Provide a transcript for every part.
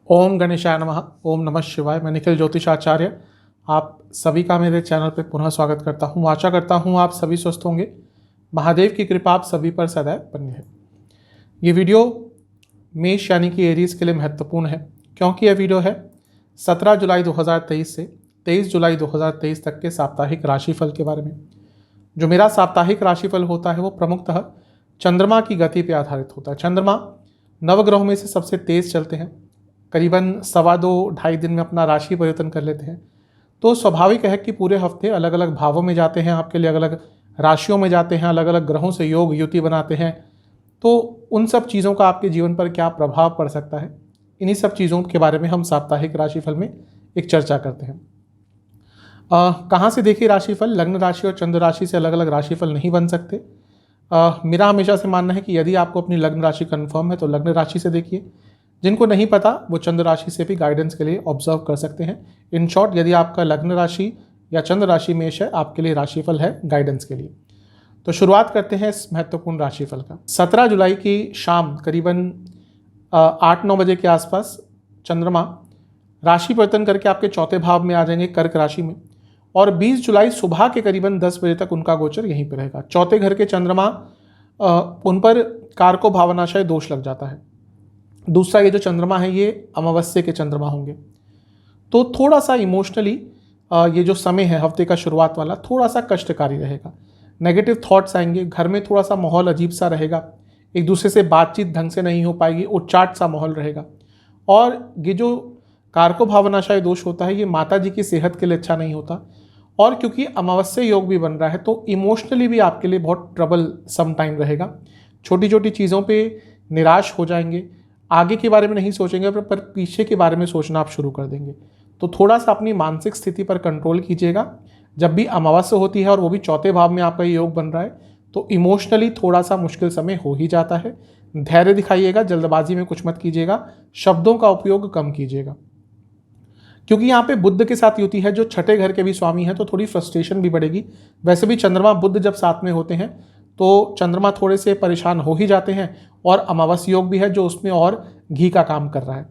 ओम गणेशाय नमः। ओम नमः शिवाय। मैं निखिल ज्योतिषाचार्य आप सभी का मेरे चैनल पर पुनः स्वागत करता हूँ। आशा करता हूँ आप सभी स्वस्थ होंगे। महादेव की कृपा आप सभी पर सदैव बनी है। ये वीडियो मेष यानी कि एरीज के लिए महत्वपूर्ण है, क्योंकि यह वीडियो है 17 जुलाई 2023 से 23 जुलाई 2023 तक के साप्ताहिक राशिफल के बारे में। जो मेरा साप्ताहिक राशिफल होता है वो प्रमुखतः चंद्रमा की गति पर आधारित होता है। चंद्रमा नवग्रहों में से सबसे तेज चलते हैं, करीबन 2.25 दिन में अपना राशि परिवर्तन कर लेते हैं। तो स्वाभाविक है कि पूरे हफ्ते अलग अलग भावों में जाते हैं, आपके लिए अलग अलग राशियों में जाते हैं, अलग अलग ग्रहों से योग युति बनाते हैं। तो उन सब चीज़ों का आपके जीवन पर क्या प्रभाव पड़ सकता है, इन्हीं सब चीज़ों के बारे में हम साप्ताहिक राशिफल में एक चर्चा करते हैं। कहाँ से देखिए राशिफल? लग्न राशि और चंद्र राशि से अलग अलग राशिफल नहीं बन सकते। मेरा हमेशा से मानना है कि यदि आपको अपनी लग्न राशि कन्फर्म है तो लग्न राशि से देखिए। जिनको नहीं पता वो चंद्र राशि से भी गाइडेंस के लिए ऑब्जर्व कर सकते हैं। इन शॉर्ट, यदि आपका लग्न राशि या चंद्र राशि मेष है, आपके लिए राशिफल है गाइडेंस के लिए। तो शुरुआत करते हैं इस महत्वपूर्ण राशिफल का। 17 जुलाई की शाम करीबन 8-9 बजे के आसपास चंद्रमा राशि परिवर्तन करके आपके चौथे भाव में आ जाएंगे, कर्क राशि में, और 20 जुलाई सुबह के करीबन 10 बजे तक उनका गोचर यहीं पर रहेगा। चौथे घर के चंद्रमा उन पर कारको भावनाशय दोष लग जाता है। दूसरा, ये जो चंद्रमा है ये अमावस्या के चंद्रमा होंगे, तो थोड़ा सा इमोशनली ये जो समय है हफ्ते का शुरुआत वाला थोड़ा सा कष्टकारी रहेगा। नेगेटिव थॉट्स आएंगे, घर में थोड़ा सा माहौल अजीब सा रहेगा, एक दूसरे से बातचीत ढंग से नहीं हो पाएगी, उच्चाट सा माहौल रहेगा। और ये जो कारको भावनाशय दोष होता है ये माता जी की सेहत के लिए अच्छा नहीं होता, और क्योंकि अमावस्या योग भी बन रहा है तो इमोशनली भी आपके लिए बहुत ट्रबल सम टाइम रहेगा। छोटी छोटी चीज़ों पर निराश हो जाएंगे, आगे के बारे में नहीं सोचेंगे पर पीछे के बारे में सोचना आप शुरू कर देंगे। तो थोड़ा सा अपनी मानसिक स्थिति पर कंट्रोल कीजिएगा। जब भी अमावस्या होती है और वो भी चौथे भाव में आपका योग बन रहा है तो इमोशनली थोड़ा सा मुश्किल समय हो ही जाता है। धैर्य दिखाइएगा, जल्दबाजी में कुछ मत कीजिएगा, शब्दों का उपयोग कम कीजिएगा। क्योंकि यहाँ पे बुध के साथ युति है जो छठे घर के भी स्वामी है, तो थोड़ी फ्रस्ट्रेशन भी बढ़ेगी। वैसे भी चंद्रमा बुध जब साथ में होते हैं तो चंद्रमा थोड़े से परेशान हो ही जाते हैं, और अमावस्या योग भी है जो उसमें और घी का काम कर रहा है।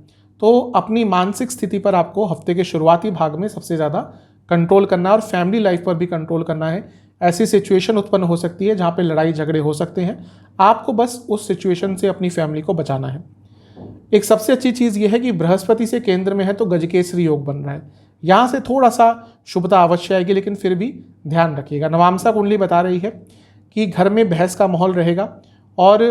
तो अपनी मानसिक स्थिति पर आपको हफ्ते के शुरुआती भाग में सबसे ज़्यादा कंट्रोल करना है, और फैमिली लाइफ पर भी कंट्रोल करना है। ऐसी सिचुएशन उत्पन्न हो सकती है जहाँ पे लड़ाई झगड़े हो सकते हैं, आपको बस उस सिचुएशन से अपनी फैमिली को बचाना है। एक सबसे अच्छी चीज़ यह है कि बृहस्पति से केंद्र में है तो गजकेसरी योग बन रहा है, यहाँ से थोड़ा सा शुभता अवश्य आएगी, लेकिन फिर भी ध्यान रखिएगा। नवामसा कुंडली बता रही है कि घर में बहस का माहौल रहेगा, और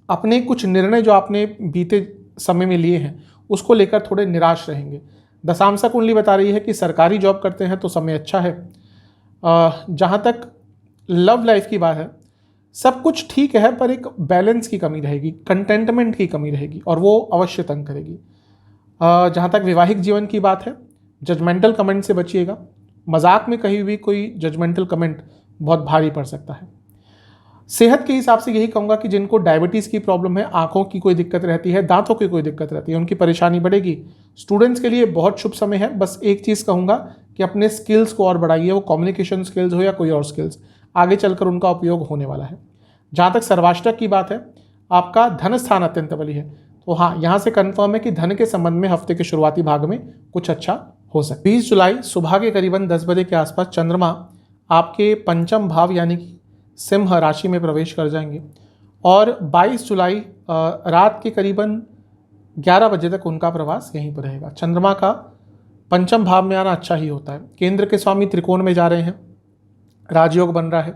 अपने कुछ निर्णय जो आपने बीते समय में लिए हैं उसको लेकर थोड़े निराश रहेंगे। दशांशा कुंडली बता रही है कि सरकारी जॉब करते हैं तो समय अच्छा है। जहाँ तक लव लाइफ की बात है, सब कुछ ठीक है पर एक बैलेंस की कमी रहेगी, कंटेंटमेंट की कमी रहेगी, और वो अवश्य तंग करेगी। जहाँ तक वैवाहिक जीवन की बात है, जजमेंटल कमेंट से बचिएगा। मजाक में कही हुई कोई जजमेंटल कमेंट बहुत भारी पड़ सकता है। सेहत के हिसाब से यही कहूँगा कि जिनको डायबिटीज़ की प्रॉब्लम है, आंखों की कोई दिक्कत रहती है, दांतों की कोई दिक्कत रहती है, उनकी परेशानी बढ़ेगी। स्टूडेंट्स के लिए बहुत शुभ समय है। बस एक चीज़ कहूँगा कि अपने स्किल्स को और बढ़ाइए, वो कम्युनिकेशन स्किल्स हो या कोई और स्किल्स, आगे चलकर उनका उपयोग होने वाला है। जहाँ तक सर्वाष्टक की बात है, आपका धन स्थान अत्यंत बली है, तो हाँ, यहाँ से कन्फर्म है कि धन के संबंध में हफ्ते के शुरुआती भाग में कुछ अच्छा हो सकता है। 20 जुलाई सुबह के करीबन 10 बजे के आसपास चंद्रमा आपके पंचम भाव यानी कि सिंह राशि में प्रवेश कर जाएंगे, और 22 जुलाई रात के करीबन 11 बजे तक उनका प्रवास यहीं पर रहेगा। चंद्रमा का पंचम भाव में आना अच्छा ही होता है। केंद्र के स्वामी त्रिकोण में जा रहे हैं, राजयोग बन रहा है।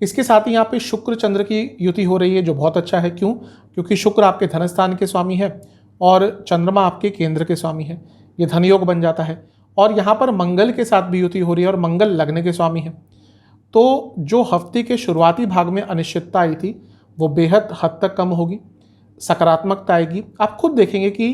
इसके साथ ही यहाँ पे शुक्र चंद्र की युति हो रही है जो बहुत अच्छा है। क्यों? क्योंकि शुक्र आपके धन स्थान के स्वामी है और चंद्रमा आपके केंद्र के स्वामी है, ये धन योग बन जाता है। और यहाँ पर मंगल के साथ भी युति हो रही है, और मंगल लग्न के स्वामी है। तो जो हफ्ते के शुरुआती भाग में अनिश्चितता आई थी वो बेहद हद तक कम होगी, सकारात्मकता आएगी। आप खुद देखेंगे कि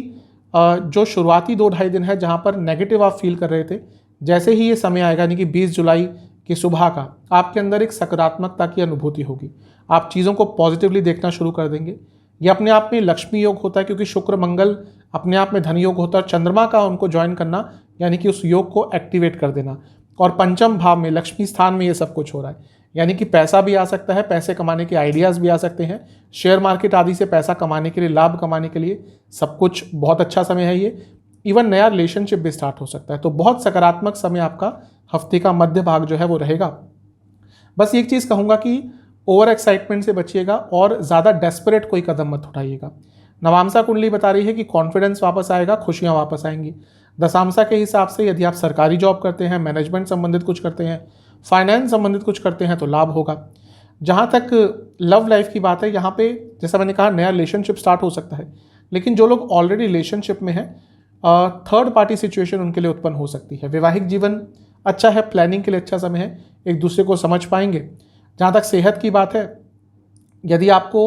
जो शुरुआती 2-2.5 दिन है जहाँ पर नेगेटिव आप फील कर रहे थे, जैसे ही ये समय आएगा यानी कि 20 जुलाई की सुबह का, आपके अंदर एक सकारात्मकता की अनुभूति होगी। आप चीज़ों को पॉजिटिवली देखना शुरू कर देंगे। ये अपने आप में लक्ष्मी योग होता है, क्योंकि शुक्र मंगल अपने आप में धन योग होता है, और चंद्रमा का उनको ज्वाइन करना यानी कि उस योग को एक्टिवेट कर देना, और पंचम भाव में लक्ष्मी स्थान में ये सब कुछ हो रहा है। यानी कि पैसा भी आ सकता है, पैसे कमाने के आइडियाज़ भी आ सकते हैं, शेयर मार्केट आदि से पैसा कमाने के लिए, लाभ कमाने के लिए सब कुछ बहुत अच्छा समय है ये। इवन नया रिलेशनशिप भी स्टार्ट हो सकता है। तो बहुत सकारात्मक समय आपका हफ्ते का मध्य भाग जो है वो रहेगा। बस एक चीज़ कहूँगा कि ओवर एक्साइटमेंट से बचिएगा और ज़्यादा डेस्परेट कोई कदम मत उठाइएगा। नवांशा कुंडली बता रही है कि कॉन्फिडेंस वापस आएगा, खुशियाँ वापस आएंगी। दशांशा के हिसाब से यदि आप सरकारी जॉब करते हैं, मैनेजमेंट संबंधित कुछ करते हैं, फाइनेंस संबंधित कुछ करते हैं तो लाभ होगा। जहाँ तक लव लाइफ की बात है, यहाँ पे जैसा मैंने कहा नया रिलेशनशिप स्टार्ट हो सकता है, लेकिन जो लोग ऑलरेडी रिलेशनशिप में हैं, थर्ड पार्टी सिचुएशन उनके लिए उत्पन्न हो सकती है। वैवाहिक जीवन अच्छा है, प्लानिंग के लिए अच्छा समय है, एक दूसरे को समझ पाएंगे। जहाँ तक सेहत की बात है, यदि आपको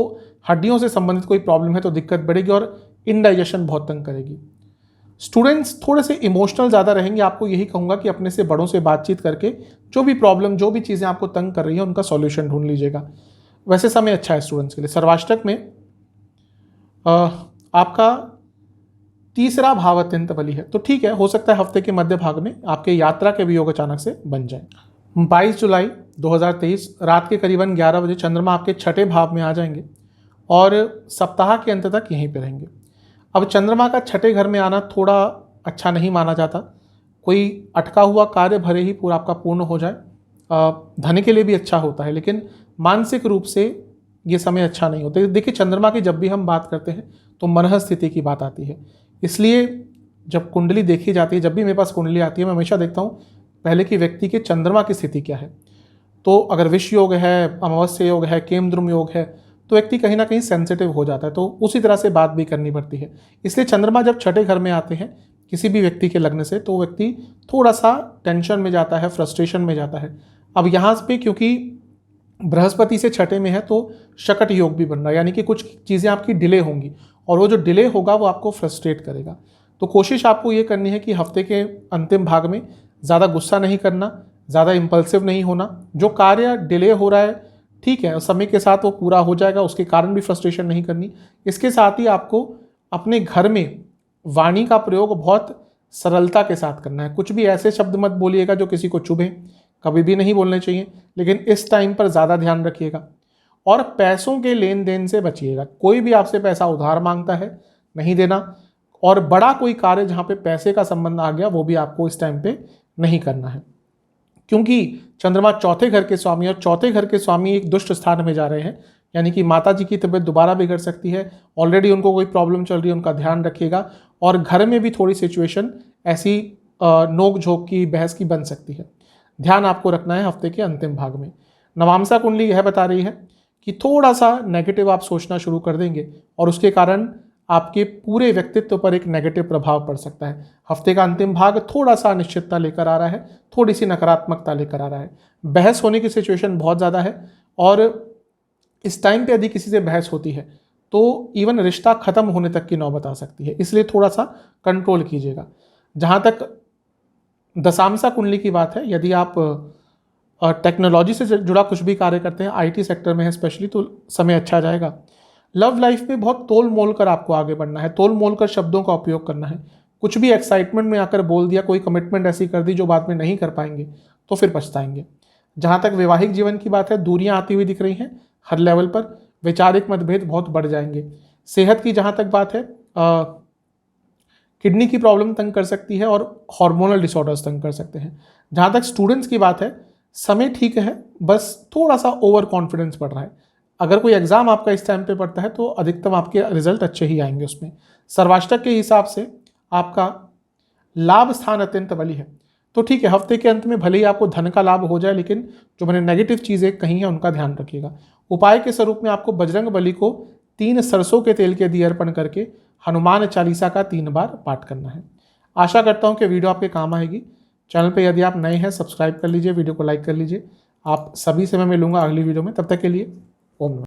हड्डियों से संबंधित कोई प्रॉब्लम है तो दिक्कत बढ़ेगी और इनडाइजेशन बहुत तंग करेगी। स्टूडेंट्स थोड़े से इमोशनल ज़्यादा रहेंगे। आपको यही कहूँगा कि अपने से बड़ों से बातचीत करके जो भी प्रॉब्लम, जो भी चीज़ें आपको तंग कर रही हैं उनका सॉल्यूशन ढूंढ लीजिएगा। वैसे समय अच्छा है स्टूडेंट्स के लिए। सर्वाष्टक में आपका तीसरा भाव अत्यंत बली है, तो ठीक है, हो सकता है हफ्ते के मध्य भाग में आपके यात्रा के भी योग अचानक से बन जाए। 22 जुलाई 2023 रात के करीबन 11 बजे चंद्रमा आपके छठे भाव में आ जाएंगे और सप्ताह के अंत तक यहीं पे रहेंगे। अब चंद्रमा का छठे घर में आना थोड़ा अच्छा नहीं माना जाता। कोई अटका हुआ कार्य भले ही पूरा आपका पूर्ण हो जाए, धन के लिए भी अच्छा होता है, लेकिन मानसिक रूप से ये समय अच्छा नहीं होता। देखिए, चंद्रमा की जब भी हम बात करते हैं तो मनः स्थिति की बात आती है। इसलिए जब कुंडली देखी जाती है, जब भी मेरे पास कुंडली आती है, मैं हमेशा देखता हूँ पहले कि व्यक्ति के चंद्रमा की स्थिति क्या है। तो अगर विष योग है, अमावस्या योग है, केमद्रुम योग है, तो व्यक्ति कहीं ना कहीं सेंसिटिव हो जाता है, तो उसी तरह से बात भी करनी पड़ती है। इसलिए चंद्रमा जब छठे घर में आते हैं किसी भी व्यक्ति के लग्न से, तो व्यक्ति थोड़ा सा टेंशन में जाता है, फ्रस्ट्रेशन में जाता है। अब यहाँ पे क्योंकि बृहस्पति से छठे में है तो शकट योग भी बन रहा है, यानी कि कुछ चीज़ें आपकी डिले होंगी और वो जो डिले होगा वो आपको फ्रस्ट्रेट करेगा। तो कोशिश आपको ये करनी है कि हफ्ते के अंतिम भाग में ज़्यादा गुस्सा नहीं करना, ज़्यादा इम्पल्सिव नहीं होना। जो कार्य डिले हो रहा है ठीक है, समय के साथ वो पूरा हो जाएगा, उसके कारण भी फ्रस्ट्रेशन नहीं करनी। इसके साथ ही आपको अपने घर में वाणी का प्रयोग बहुत सरलता के साथ करना है। कुछ भी ऐसे शब्द मत बोलिएगा जो किसी को चुभे, कभी भी नहीं बोलने चाहिए, लेकिन इस टाइम पर ज़्यादा ध्यान रखिएगा। और पैसों के लेन देन से बचिएगा। कोई भी आपसे पैसा उधार मांगता है, नहीं देना। और बड़ा कोई कार्य जहाँ पे पैसे का संबंध आ गया वो भी आपको इस टाइम पे नहीं करना है, क्योंकि चंद्रमा चौथे घर के स्वामी, और चौथे घर के स्वामी एक दुष्ट स्थान में जा रहे हैं, यानी कि माता जी की तबीयत दोबारा बिगड़ सकती है। ऑलरेडी उनको कोई प्रॉब्लम चल रही है, उनका ध्यान रखिएगा। और घर में भी थोड़ी सिचुएशन ऐसी नोक झोंक की, बहस की बन सकती है। ध्यान आपको रखना है हफ्ते के अंतिम भाग में। नवांशा कुंडली यह बता रही है कि थोड़ा सा नेगेटिव आप सोचना शुरू कर देंगे और उसके कारण आपके पूरे व्यक्तित्व पर एक नेगेटिव प्रभाव पड़ सकता है। हफ्ते का अंतिम भाग थोड़ा सा अनिश्चितता लेकर आ रहा है, थोड़ी सी नकारात्मकता लेकर आ रहा है। बहस होने की सिचुएशन बहुत ज़्यादा है और इस टाइम पे यदि किसी से बहस होती है तो इवन रिश्ता खत्म होने तक की नौबत आ सकती है, इसलिए थोड़ा सा कंट्रोल कीजिएगा। जहाँ तक दशांशा कुंडली की बात है, यदि आप टेक्नोलॉजी से जुड़ा कुछ भी कार्य करते हैं, आईटी सेक्टर में है स्पेशली, तो समय अच्छा जाएगा। लव लाइफ में बहुत तोल मोल कर आपको आगे बढ़ना है, तोल मोल कर शब्दों का उपयोग करना है। कुछ भी एक्साइटमेंट में आकर बोल दिया, कोई कमिटमेंट ऐसी कर दी जो बाद में नहीं कर पाएंगे तो फिर पछताएंगे। जहाँ तक वैवाहिक जीवन की बात है, दूरियां आती हुई दिख रही हैं हर लेवल पर, वैचारिक मतभेद बहुत बढ़ जाएंगे। सेहत की जहाँ तक बात है, किडनी की प्रॉब्लम तंग कर सकती है और हार्मोनल डिसऑर्डर्स तंग कर सकते हैं। जहाँ तक स्टूडेंट्स की बात है, समय ठीक है, बस थोड़ा सा ओवर कॉन्फिडेंस बढ़ रहा है। अगर कोई एग्जाम आपका इस टाइम पे पड़ता है तो अधिकतम आपके रिजल्ट अच्छे ही आएंगे उसमें। सर्वाष्टक के हिसाब से आपका लाभ स्थान अत्यंत बली है, तो ठीक है, हफ्ते के अंत में भले ही आपको धन का लाभ हो जाए, लेकिन जो मैंने नेगेटिव चीज़ें कही हैं उनका ध्यान रखिएगा। उपाय के स्वरूप में आपको बजरंग बली को 3 सरसों के तेल के दिए अर्पण करके हनुमान चालीसा का 3 बार पाठ करना है। आशा करता हूँ कि वीडियो आपके काम आएगी। चैनल पे यदि आप नए हैं सब्सक्राइब कर लीजिए, वीडियो को लाइक कर लीजिए। आप सभी से मैं मिलूंगा अगली वीडियो में, तब तक के लिए ओम नमः।